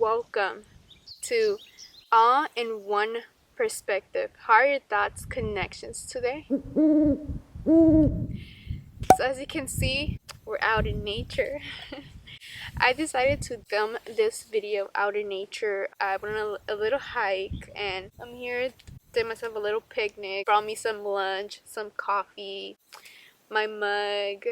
welcome to All in One Perspective. How are your thoughts, connections today? So as you can see, we're out in nature. I decided to film this video out in nature. I went on a little hike and I'm here, did myself a little picnic, brought me some lunch, some coffee, my mug,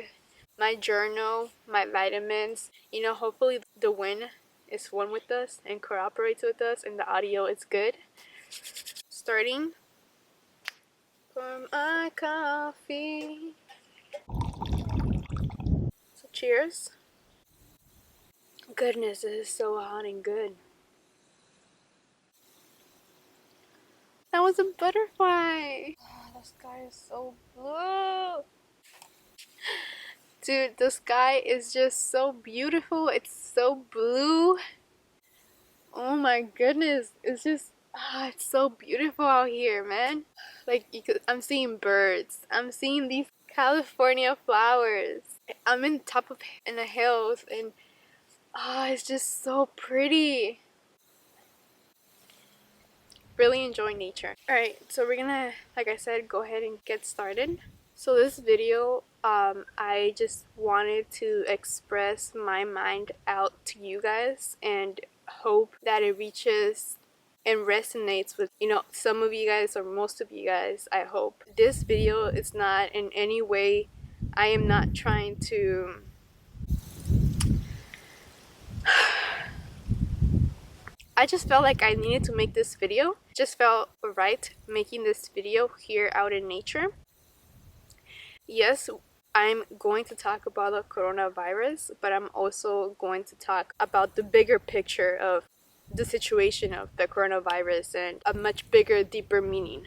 my journal, my vitamins. You know, hopefully the wind is one with us and cooperates with us and the audio is good. Starting for my coffee. So cheers. Goodness, this is so hot and good. That was a butterfly. Oh, the sky is so blue. Dude, the sky is just so beautiful. It's so blue. Oh my goodness. It's just, it's so beautiful out here, man. Like, I'm seeing birds. I'm seeing these California flowers. I'm in the hills and it's just so pretty. Really enjoy nature. Alright, so we're gonna, like I said, go ahead and get started. So this video, I just wanted to express my mind out to you guys and hope that it reaches and resonates with, you know, some of you guys or most of you guys, I hope. This video is not in any way, I am not trying to I just felt like I needed to make this video. Just felt right making this video here out in nature. Yes, I'm going to talk about the coronavirus, but I'm also going to talk about the bigger picture of the situation of the coronavirus and a much bigger, deeper meaning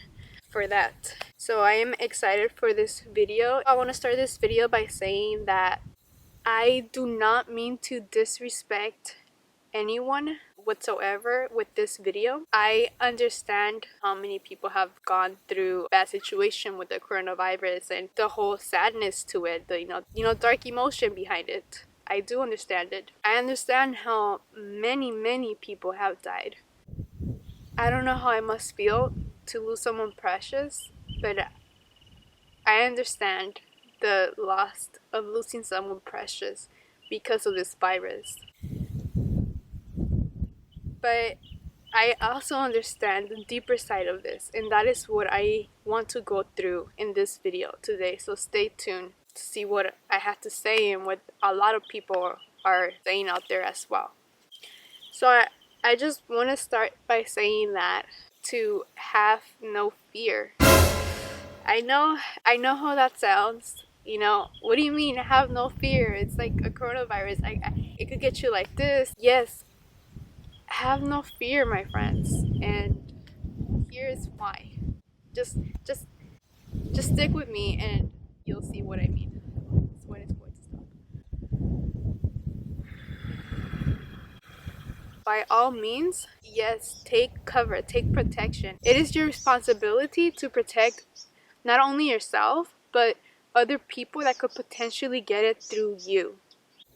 for that. So I am excited for this video. I want to start this video by saying that I do not mean to disrespect anyone whatsoever with this video. I understand how many people have gone through a bad situation with the coronavirus and the whole sadness to it, the you know dark emotion behind it. I do understand it. I understand how many people have died. I don't know how it must feel to lose someone precious, but I understand the loss of losing someone precious because of this virus. But I also understand the deeper side of this, and that is what I want to go through in this video today. So stay tuned to see what I have to say and what a lot of people are saying out there as well. So I just want to start by saying that to have no fear. I know how that sounds. You know, what do you mean have no fear? It's like a coronavirus. It could get you like this. Yes. Have no fear, my friends, and here's why. Just stick with me and you'll see what I mean. That's when it's going to stop. By all means, yes, take cover, take protection. It is your responsibility to protect not only yourself, but other people that could potentially get it through you.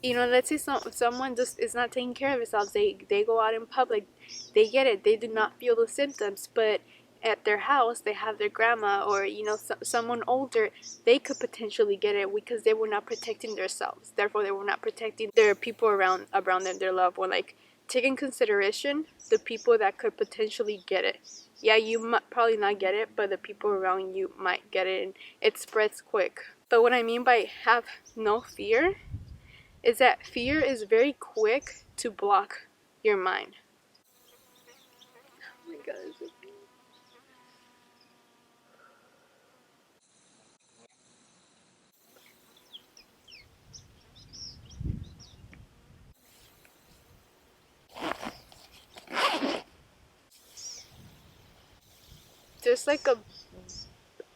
You know, let's say someone just is not taking care of themselves. They go out in public, they get it, they do not feel the symptoms, but at their house they have their grandma or, you know, someone older. They could potentially get it because they were not protecting themselves. Therefore, they were not protecting their people around them, their loved one. Like, take in consideration the people that could potentially get it. Yeah, you might probably not get it, but the people around you might get it, and it spreads quick. But what I mean by have no fear is that fear is very quick to block your mind. Oh my god. There's like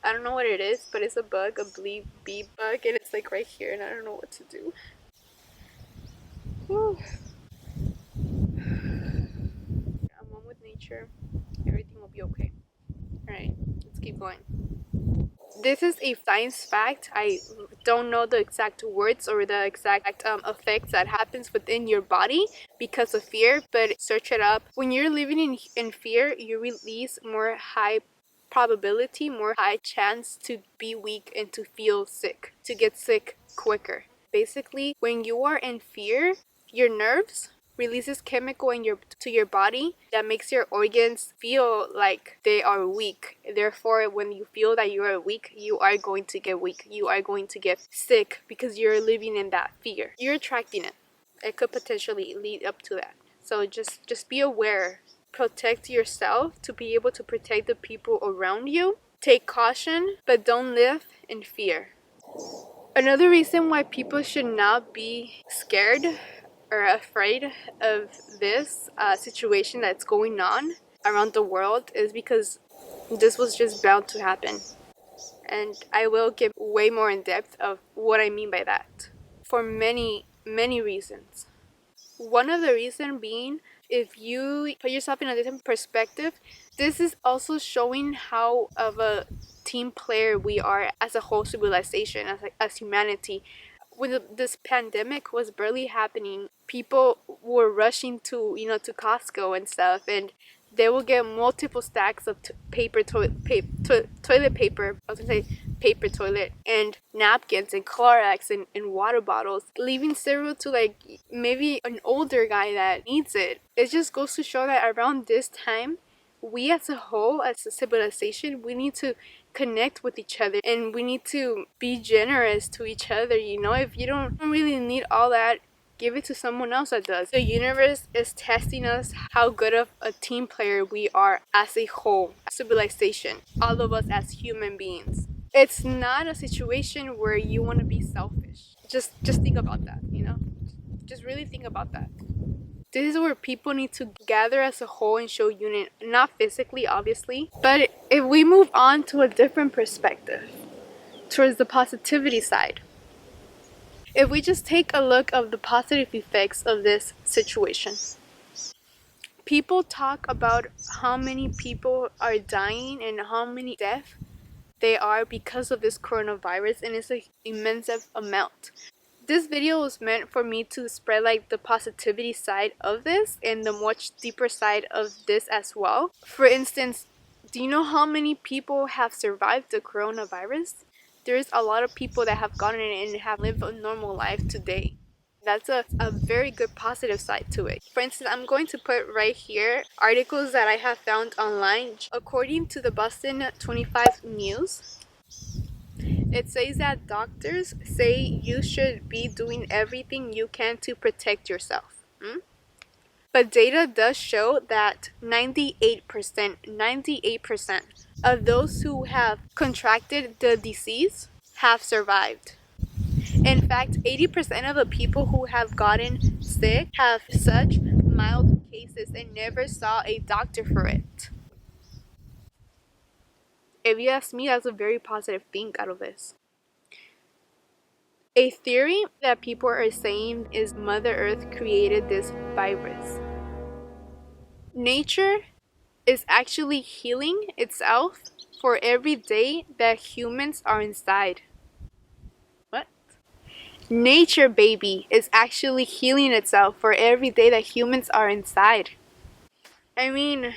I don't know what it is, but it's a bug, a bee bug, and it's like right here, and I don't know what to do. Whew. I'm one with nature. Everything will be okay. Alright, let's keep going. This is a science fact. I don't know the exact words or the exact effects that happens within your body because of fear, but search it up. When you're living in fear, you release more high probability, more high chance to be weak and to feel sick, to get sick quicker. Basically, when you are in fear, your nerves releases chemical to your body that makes your organs feel like they are weak. Therefore, when you feel that you are weak, you are going to get weak. You are going to get sick because you're living in that fear. You're attracting it. It could potentially lead up to that. So just be aware. Protect yourself to be able to protect the people around you. Take caution, but don't live in fear. Another reason why people should not be scared or afraid of this situation that's going on around the world is because this was just bound to happen. And I will give way more in depth of what I mean by that for many, many reasons. One of the reasons being, if you put yourself in a different perspective, this is also showing how of a team player we are as a whole civilization, as humanity. When this pandemic was barely happening, people were rushing to to Costco and stuff, and they will get multiple stacks of toilet paper. I was gonna say paper toilet and napkins and Clorox and water bottles, leaving cereal to like maybe an older guy that needs it. It just goes to show that around this time, we as a whole, as a civilization, we need to connect with each other and we need to be generous to each other. If you don't really need all that, give it to someone else that does. The universe is testing us how good of a team player we are as a whole civilization, all of us as human beings. It's not a situation where you want to be selfish. Just think about that. Just really think about that. This is where people need to gather as a whole and show unity, not physically, obviously, but if we move on to a different perspective, towards the positivity side, if we just take a look of the positive effects of this situation, people talk about how many people are dying and how many deaths they are because of this coronavirus, and it's an immense amount. This video was meant for me to spread like the positivity side of this and the much deeper side of this as well. For instance, do you know how many people have survived the coronavirus? There's a lot of people that have gotten it and have lived a normal life today. That's a very good positive side to it. For instance, I'm going to put right here articles that I have found online. According to the Boston 25 News, it says that doctors say you should be doing everything you can to protect yourself. But data does show that 98% of those who have contracted the disease have survived. In fact, 80% of the people who have gotten sick have such mild cases and never saw a doctor for it. If you ask me, that's a very positive thing out of this. A theory that people are saying is Mother Earth created this virus. Nature is actually healing itself for every day that humans are inside. What? Nature, baby, is actually healing itself for every day that humans are inside. I mean,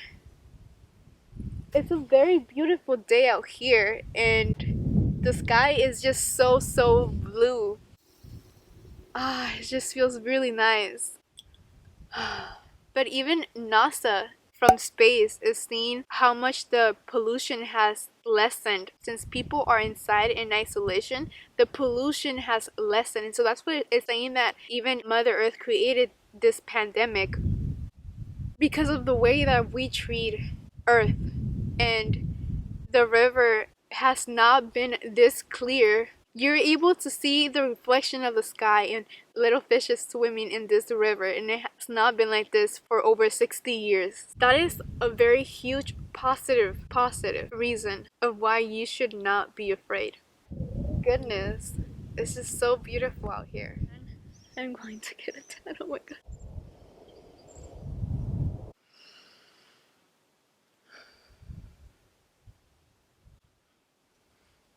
it's a very beautiful day out here and the sky is just so blue. It just feels really nice. But even NASA from space is seeing how much the pollution has lessened. Since people are inside in isolation, the pollution has lessened. And so that's what it's saying, that even Mother Earth created this pandemic because of the way that we treat Earth. And the river has not been this clear. You're able to see the reflection of the sky and little fishes swimming in this river, and it has not been like this for over 60 years. That is a very huge positive reason of why you should not be afraid. Goodness, this is so beautiful out here. I'm going to get a tan. Oh my god.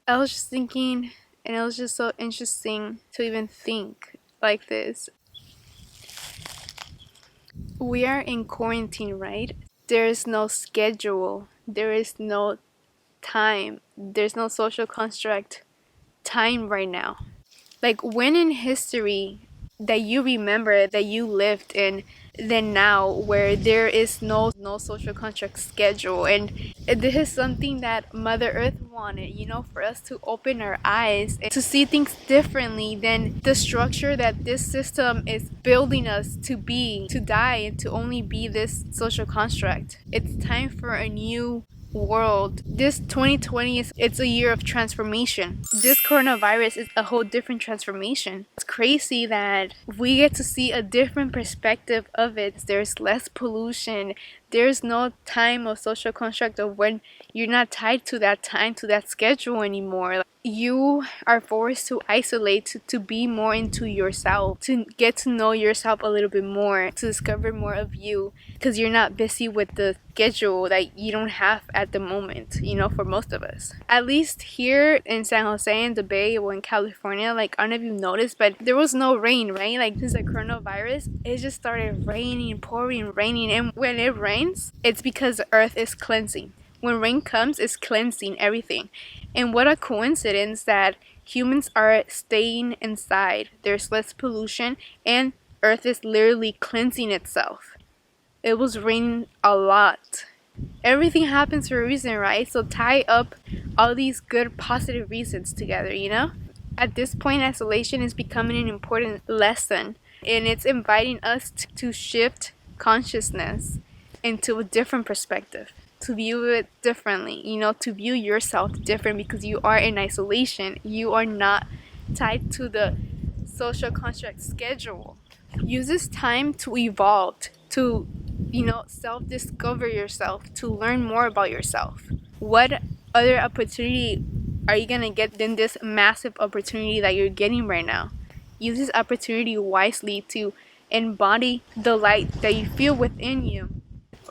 I was just thinking, And it was just so interesting to even think like this. We are in quarantine, right? There is no schedule, there is no time, there's no social construct time right now. Like, when in history that you remember that you lived in than now, where there is no social contract schedule? And this is something that Mother Earth wanted, you know, for us to open our eyes and to see things differently than the structure that this system is building us to be, to die and to only be this social construct. It's time for a new world. This 2020 it's a year of transformation. This coronavirus is a whole different transformation. It's crazy that we get to see a different perspective of it. There's less pollution. There's no time of social construct of when you're not tied to that time, to that schedule anymore. You are forced to isolate, to be more into yourself, to get to know yourself a little bit more, to discover more of you, because you're not busy with the schedule that you don't have at the moment, you know, for most of us. At least here in San Jose, in the Bay, or in California, like, I don't know if you noticed, but there was no rain, right? Like, since the coronavirus, it just started raining, pouring, raining. And when it rains, it's because the earth is cleansing. When rain comes, it's cleansing everything. And what a coincidence that humans are staying inside. There's less pollution, and earth is literally cleansing itself. It was raining a lot. Everything happens for a reason, right? So tie up all these good, positive reasons together, you know? At this point, isolation is becoming an important lesson, and it's inviting us to shift consciousness into a different perspective, to view it differently, you know, to view yourself different, because you are in isolation. You are not tied to the social construct schedule. Use this time to evolve, to, you know, self-discover yourself, to learn more about yourself. What other opportunity are you gonna get than this massive opportunity that you're getting right now? Use this opportunity wisely to embody the light that you feel within you.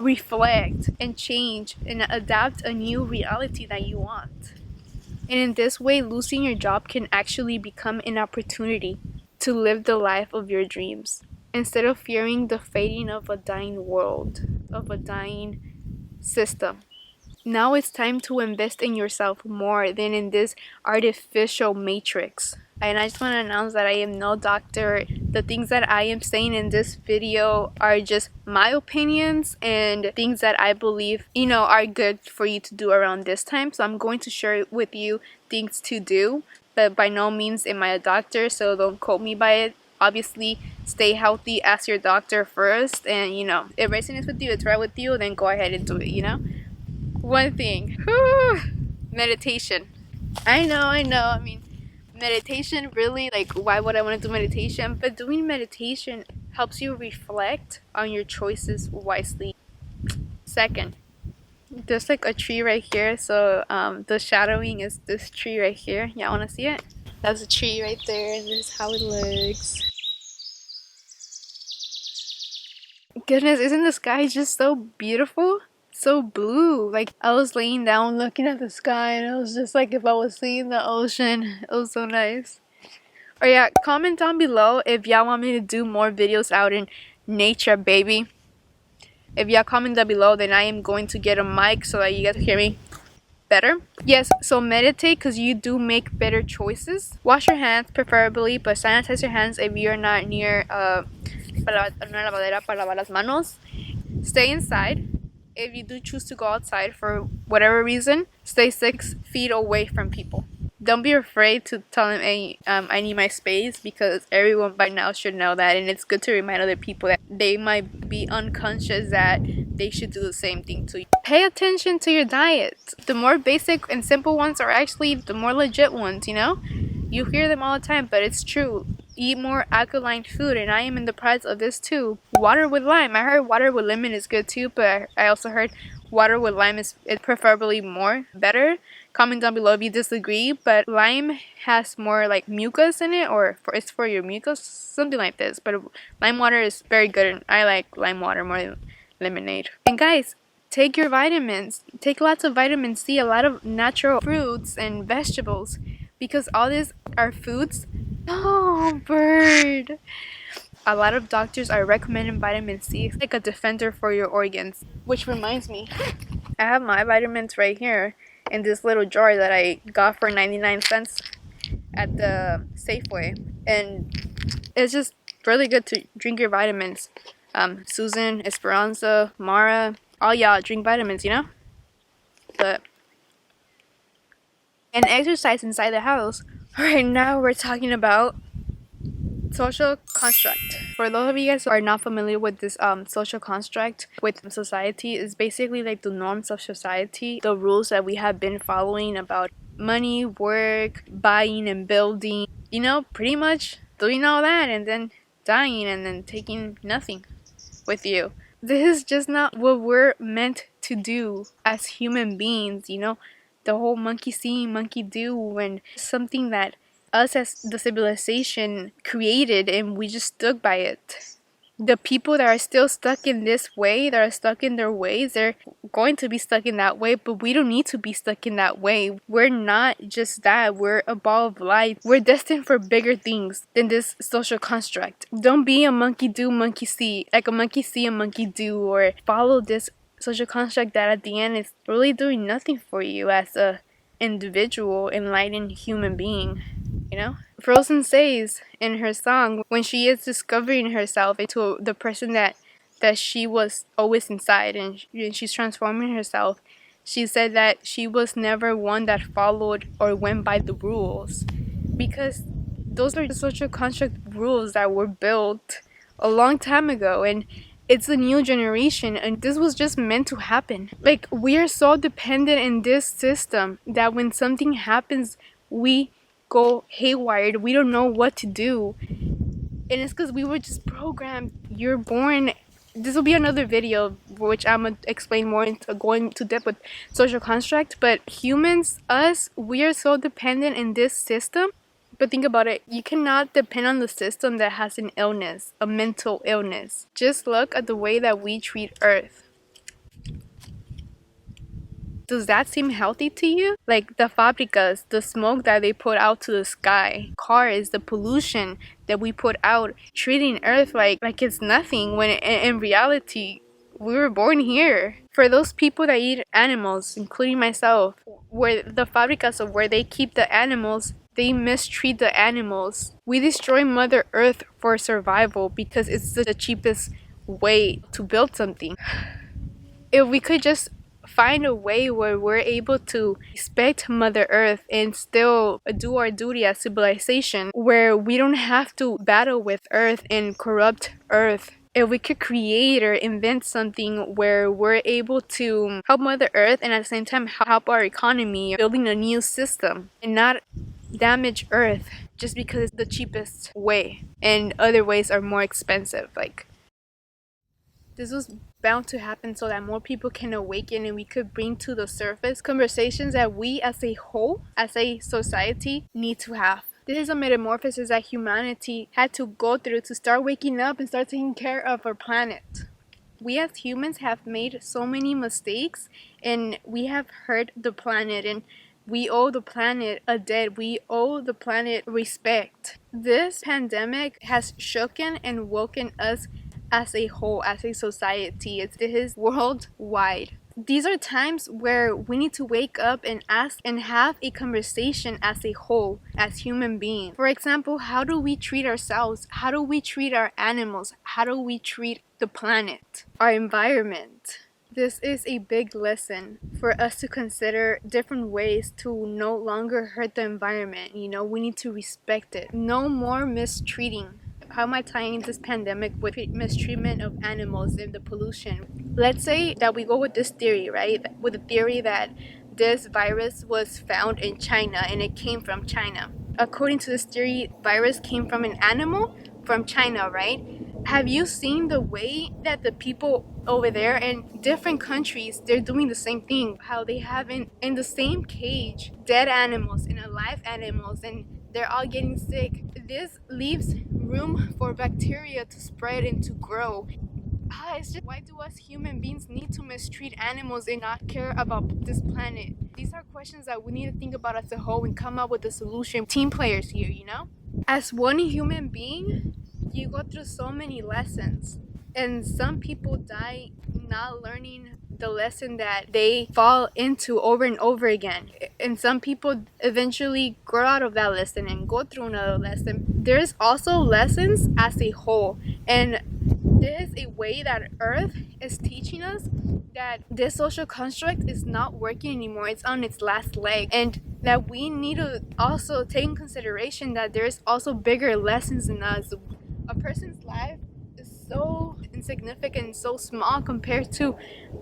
Reflect and change and adapt a new reality that you want. And in this way, losing your job can actually become an opportunity to live the life of your dreams, instead of fearing the fading of a dying world, of a dying system. Now it's time to invest in yourself more than in this artificial matrix. And I just want to announce that I am no doctor. The things that I am saying in this video are just my opinions and things that I believe, you know, are good for you to do around this time. So I'm going to share with you things to do, but by no means am I a doctor, so don't quote me by it. Obviously, stay healthy, ask your doctor first, and, you know, if it resonates with you, it's right with you, then go ahead and do it, you know? One thing, meditation. I know, I mean, meditation, really, like, why would I want to do meditation? But doing meditation helps you reflect on your choices wisely. Second, there's like a tree right here, so the shadowing is this tree right here. Y'all want to see it? That's a tree right there, and this is how it looks. Goodness, isn't the sky just so beautiful? So blue. Like, I was laying down looking at the sky, and it was just like if I was seeing the ocean. It was so nice. Or yeah, comment down below if y'all want me to do more videos out in nature, baby. If y'all comment down below, then I am going to get a mic so that you guys can hear me better. Yes, so meditate, because you do make better choices. Wash your hands preferably, but sanitize your hands if you're not near una lavadera para lavar las manos. Stay inside. If you do choose to go outside for whatever reason, stay 6 feet away from people. Don't be afraid to tell them, hey, I need my space, because everyone by now should know that, and it's good to remind other people that they might be unconscious that they should do the same thing to you. Pay attention to your diet. The more basic and simple ones are actually the more legit ones, you know? You hear them all the time, but it's true. Eat more alkaline food, and I am in the process of this too. Water with lime. I heard water with lemon is good too, but I also heard water with lime is preferably more better. Comment down below if you disagree, but lime has more like mucus in it, or it's for your mucus, something like this. But lime water is very good, and I like lime water more than lemonade. And guys, take your vitamins. Take lots of vitamin C, a lot of natural fruits and vegetables, because all this our foods. Oh, bird. A lot of doctors are recommending vitamin C. It's like a defender for your organs. Which reminds me, I have my vitamins right here in this little jar that I got for 99 cents at the Safeway. And it's just really good to drink your vitamins. Susan, Esperanza, Mara, all y'all drink vitamins, you know? But and exercise inside the house. Alright, now we're talking about social construct. For those of you guys who are not familiar with this social construct with society, is basically like the norms of society, the rules that we have been following about money, work, buying and building, you know, pretty much doing all that and then dying and then taking nothing with you. This is just not what we're meant to do as human beings, you know? The whole monkey see, monkey do, and something that us as the civilization created and we just stuck by it. The people that are still stuck in this way, that are stuck in their ways, they're going to be stuck in that way, but we don't need to be stuck in that way. We're not just that, we're a ball of light. We're destined for bigger things than this social construct. Don't be a monkey do, monkey see, like a monkey see, a monkey do, or follow this social construct that at the end is really doing nothing for you as a individual, enlightened human being, you know? Frozen says in her song, when she is discovering herself into the person that she was always inside, and she's transforming herself, she said that she was never one that followed or went by the rules, because those are the social construct rules that were built a long time ago, and it's a new generation, and this was just meant to happen. Like, we are so dependent in this system that when something happens, we go haywire. We don't know what to do, and it's because we were just programmed. You're born. This will be another video which I'm gonna explain more into going to depth with social construct. But humans, us, we are so dependent in this system. But think about it, you cannot depend on the system that has an illness, a mental illness. Just look at the way that we treat Earth. Does that seem healthy to you? Like the fabricas, the smoke that they put out to the sky, cars, the pollution that we put out, treating Earth like it's nothing, when in reality, we were born here. For those people that eat animals, including myself, where the fabricas of where they keep the animals, they mistreat the animals. We destroy Mother Earth for survival because it's the cheapest way to build something. If we could just find a way where we're able to respect Mother Earth and still do our duty as civilization, where we don't have to battle with Earth and corrupt Earth. If we could create or invent something where we're able to help Mother Earth and at the same time help our economy, building a new system and not damage Earth just because it's the cheapest way and other ways are more expensive. Like, this was bound to happen so that more people can awaken and we could bring to the surface conversations that we as a whole, as a society, need to have. This is a metamorphosis that humanity had to go through to start waking up and start taking care of our planet. We as humans have made so many mistakes and we have hurt the planet, and we owe the planet a debt. We owe the planet respect. This pandemic has shooken and woken us as a whole, as a society. It is worldwide. These are times where we need to wake up and ask and have a conversation as a whole, as human beings. For example, how do we treat ourselves? How do we treat our animals? How do we treat the planet, our environment? This is a big lesson for us to consider different ways to no longer hurt the environment. You know, we need to respect it. No more mistreating. How am I tying this pandemic with mistreatment of animals and the pollution? Let's say that we go with this theory, right? With the theory that this virus was found in China and it came from China. According to this theory, virus came from an animal from China, right? Have you seen the way that the people over there in different countries, they're doing the same thing? How they have in the same cage dead animals and alive animals, and they're all getting sick. This leaves room for bacteria to spread and to grow. It's just, why do us human beings need to mistreat animals and not care about this planet? These are questions that we need to think about as a whole and come up with a solution. Team players here, you know? As one human being, you go through so many lessons, and some people die not learning the lesson that they fall into over and over again, and some people eventually grow out of that lesson and go through another lesson. There's also lessons as a whole, and there is a way that Earth is teaching us that this social construct is not working anymore. It's on its last leg, and that we need to also take in consideration that there's also bigger lessons in us. A person's life is so insignificant, so small compared to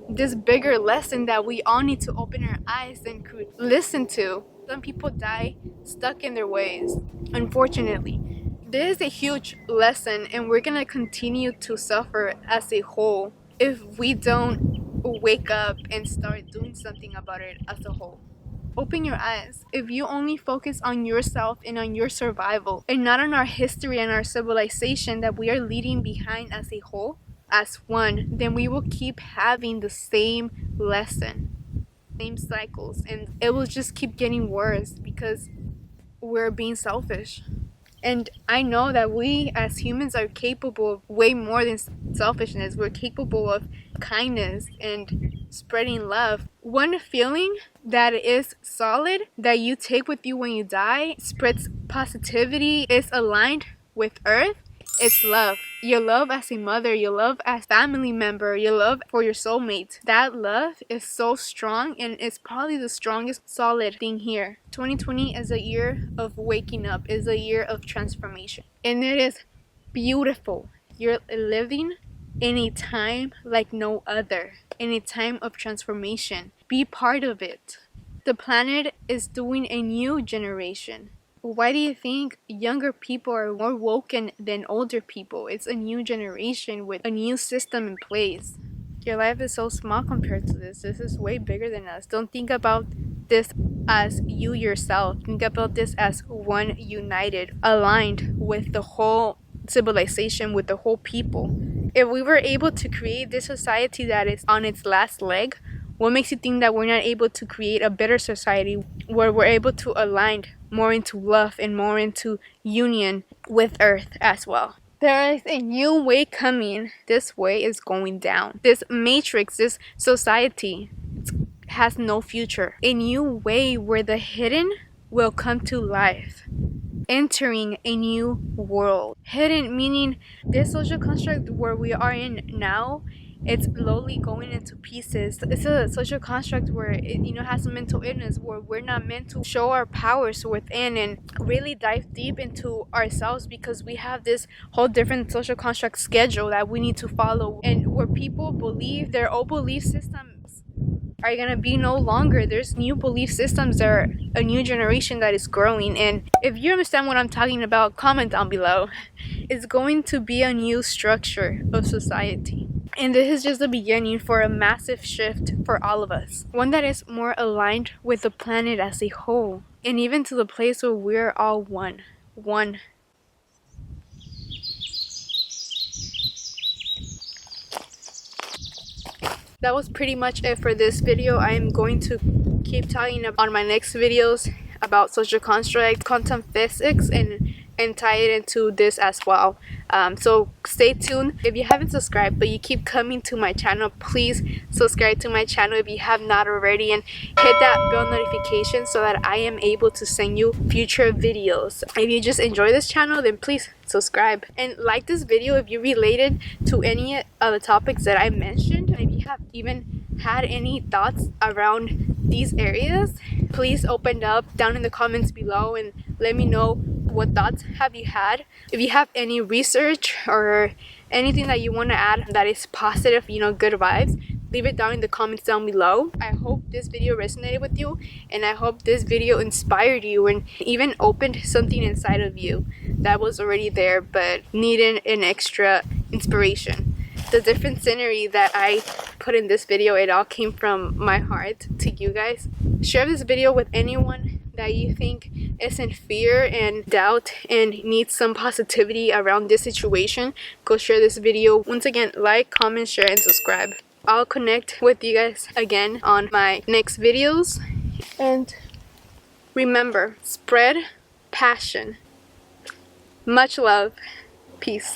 this bigger lesson that we all need to open our eyes and listen to. Some people die stuck in their ways, unfortunately. This is a huge lesson, and we're gonna continue to suffer as a whole if we don't wake up and start doing something about it as a whole. Open your eyes. If you only focus on yourself and on your survival and not on our history and our civilization that we are leaving behind as a whole, as one, then we will keep having the same lesson, same cycles, and it will just keep getting worse because we're being selfish. And I know that we as humans are capable of way more than selfishness. We're capable of kindness and spreading love. One feeling that is solid that you take with you when you die, spreads positivity, is aligned with Earth, it's love. Your love as a mother, your love as family member, your love for your soulmate. That love is so strong, and it's probably the strongest solid thing here. 2020 is a year of waking up, is a year of transformation. And it is beautiful. You're living in a time like no other, in a time of transformation. Be part of it. The planet is doing a new generation. Why do you think younger people are more woken than older people? It's a new generation with a new system in place. Your life is so small compared to this. This is way bigger than us. Don't think about this as you yourself. Think about this as one united, aligned with the whole civilization, with the whole people. If we were able to create this society that is on its last leg, what makes you think that we're not able to create a better society where we're able to align more into love and more into union with Earth as well? There is a new way coming. This way is going down. This matrix, this society has no future. A new way where the hidden will come to life. Entering a new world. Hidden meaning this social construct where we are in now, it's slowly going into pieces. It's a social construct where it has a mental illness, where we're not meant to show our powers within and really dive deep into ourselves, because we have this whole different social construct schedule that we need to follow, and where people believe their old belief systems are gonna be no longer. There's new belief systems. There are a new generation that is growing, and if you understand what I'm talking about, comment down below. It's going to be a new structure of society, and this is just the beginning for a massive shift for all of us, one that is more aligned with the planet as a whole, and even to the place where we're all one. That was pretty much it for this video. I am going to keep talking on my next videos about social construct, quantum physics, and tie it into this as well. So stay tuned. If you haven't subscribed but you keep coming to my channel, please subscribe to my channel if you have not already, and hit that bell notification so that I am able to send you future videos. If you just enjoy this channel, then please subscribe and like this video if you related to any of the topics that I mentioned. If you have even had any thoughts around these areas, please open up down in the comments below and let me know what thoughts have you had. If you have any research or anything that you want to add that is positive, good vibes, leave it down in the comments down below. I hope this video resonated with you, and I hope this video inspired you and even opened something inside of you that was already there but needed an extra inspiration. The different scenery that I put in this video, it all came from my heart to you guys. Share this video with anyone that you think is in fear and doubt and needs some positivity around this situation, go share this video. Once again, like, comment, share, and subscribe. I'll connect with you guys again on my next videos. And remember, spread passion. Much love. Peace.